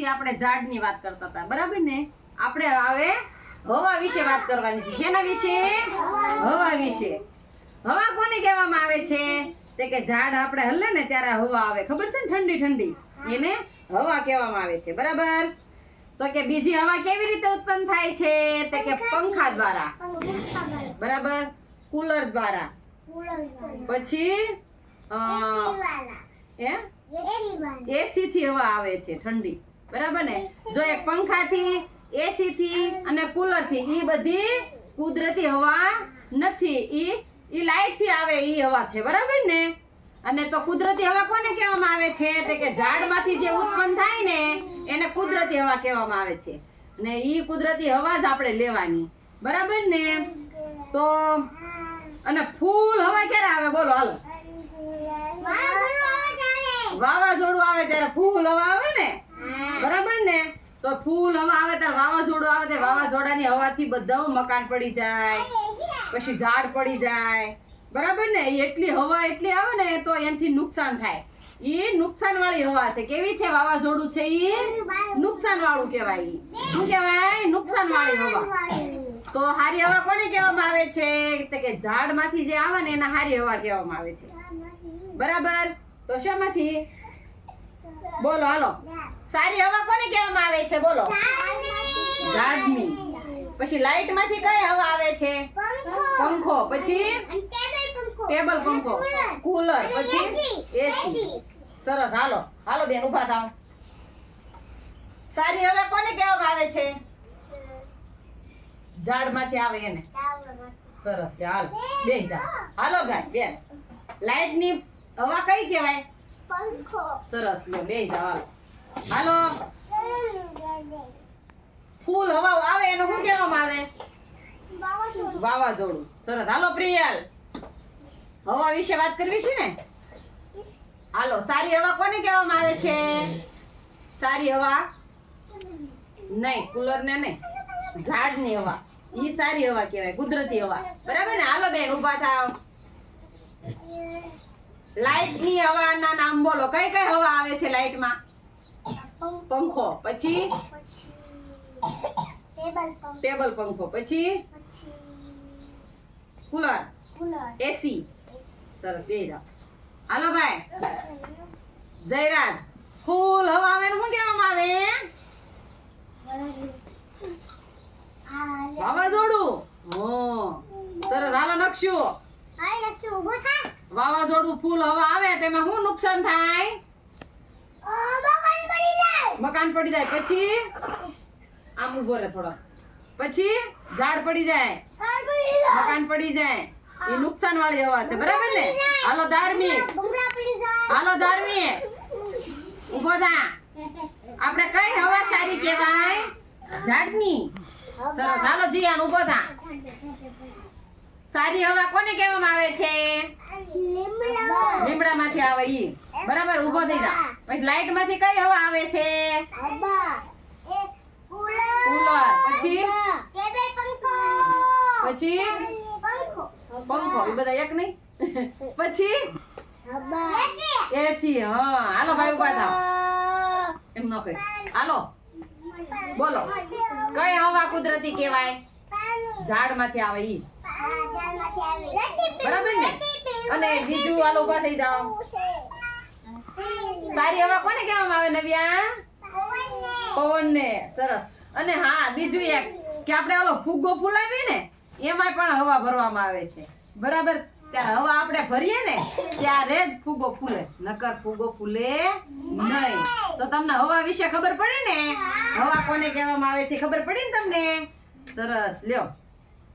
પછી આપણે ઝાડની વાત કરતા હતા, બરાબર ને? આપણે હવે હવા વિશે વાત કરવાની છે. શેના વિશે? હવા વિશે. હવા કોને કહેવામાં આવે છે? તે કે ઝાડ આપણે હલે ને ત્યારે હવા આવે, ખબર છે ને? ઠંડી ઠંડી, એને હવા કહેવામાં આવે છે, બરાબર? તો કે બીજી હવા કેવી રીતે ઉત્પન્ન થાય છે? તે કે પંખા દ્વારા, બરાબર, કુલર દ્વારા, પછી એસી થી હવા આવે છે ઠંડી, બરાબર ને? જો એક પંખાથી, એસી થી અને કુલર થી, ઈ બધી કુદરતી હવા નથી, ઈ લાઈટ થી આવે ઈ હવા છે, બરાબર ને? અને તો કુદરતી હવા કોને કહેવામાં આવે છે? તે કે ઝાડમાંથી જે ઉત્પન્ન થાય ને એને કુદરતી હવા કહેવામાં આવે છે. ને ઈ કુદરતી હવા જ આપણે લેવાની, બરાબર ને? તો અને ફૂલ હવા ક્યારે આવે બોલો? હાલો, વાવાઝોડું આવે ત્યારે ફૂલ હવા આવે ને, બરાબર ને? તો ફૂલ હવા આવે ત્યારે વાવાઝોડું આવે ત્યારે વાવાઝોડાની હવાથી બધા મકાન પડી જાય, પછી ઝાડ પડી જાય, બરાબર ને? એટલી હવા એટલી આવે ને તો એનાથી નુકસાન થાય. ઈ નુકસાન વાળી હવા છે. કેવી છે? વાવાઝોડું છે ઈ નુકસાન વાળું કહેવાય. શું કહેવાય? નુકસાન વાળી હવા. તો હારી હવા કોને કહેવામાં આવે છે? કે ઝાડમાંથી જે આવે ને એને હારી હવા કહેવામાં આવે છે, બરાબર? તો શેમાંથી? બોલો હાલો. સારી હવા કોને કહેવામાં આવે છે? બોલો. ઝાડની. પછી લાઈટ માંથી કઈ હવા આવે છે? પંખો. પછી ટેબલ પંખો, કુલર, પછી એસી. સરસ. હાલો હાલો બેન, ઊભા થાઓ. સારી હવા કોને કહેવામાં આવે છે? ઝાડમાંથી આવે એને. સરસ. હાલો બેસી જાઓ. હાલો ભાઈ બેન, લાઈટ ની હવા કઈ કહેવાય? પંખો. સરસ. લો બેસી જાઓ. હાલો. ફૂલ હવા આવે એને શું કહેવામાં આવે? વાવાઝોડું. સરસ. હાલો પ્રિયલ, હવા વિશે વાત કરવી છે ને? હાલો. સારી હવા કોને કહેવામાં આવે છે? સારી હવા નહીં, કુલર ને નહીં, ઝાડની હવા, ઈ સારી હવા કહેવાય, કુદરતી હવા, બરાબર ને? હાલો બેન, ઊભા થાવ. લાઈટ ની હવાના નામ બોલો. કઈ કઈ હવા આવે છે લાઈટ માં? પંખો, પછી ટેબલ પંખો, પછી કુલર, એસી. સરસ. બેસી જાઓ. હાલો ભાઈ જયરાજ, ફૂલ હવા આવે ને શું કહેવામાં આવે? વાવાઝોડું. સરસ. હાલો નકશુ. વાવાઝોડું ફૂલ હવા આવે તેમાં શું નુકસાન થાય? મકાન પડી જાય. પછી આમ ઉભો રહે થોડો. પછી ઝાડ પડી જાય, મકાન પડી જાય. એ નુકસાન વાળી હવા છે, બરાબર ને? હાલો ધાર્મિક. હાલો ધાર્મિક, ઉભો થા. આપણે કઈ હવા સારી કહેવાય? ઝાડની. સરસ. હાલો જીયાન, ઉભો થા. સારી હવા કોને કહેવામાં આવે છે? લીમડામાંથી આવે ઈ, બરાબર? ઉભો થઈ જા. પછી લાઈટ માંથી કઈ હવા આવે છે? કુલર. પછી પંખો. એ બધા એક નહીં. પછી એસી. હા. હાલો ભાઈ ઉભા થાવ. એમ ન કહે. હાલો બોલો. કઈ હવા કુદરતી કહેવાય? ઝાડમાંથી આવે ઈ, બરાબર ને? અને બીજું હાલો ઉભા થઈ જાઓ. સારી હવા કોને કહેવામાં આવે નવ્યા? પવન ને. સરસ. અને હા, બીજું એક કે આપણે ઓલો ફુગ્ગો ફૂલાવી ને એમાં પણ હવા ભરવામાં આવે છે, બરાબર? ત્યારે હવા આપણે ભરીએ ને ત્યારે જ ફુગ્ગો ફૂલે, નકર ફુગ્ગો ફૂલે નહીં. તો તમને હવા વિશે ખબર પડી ને? હવા કોને કહેવામાં આવે છે ખબર પડી ને તમને? સરસ. લ્યો.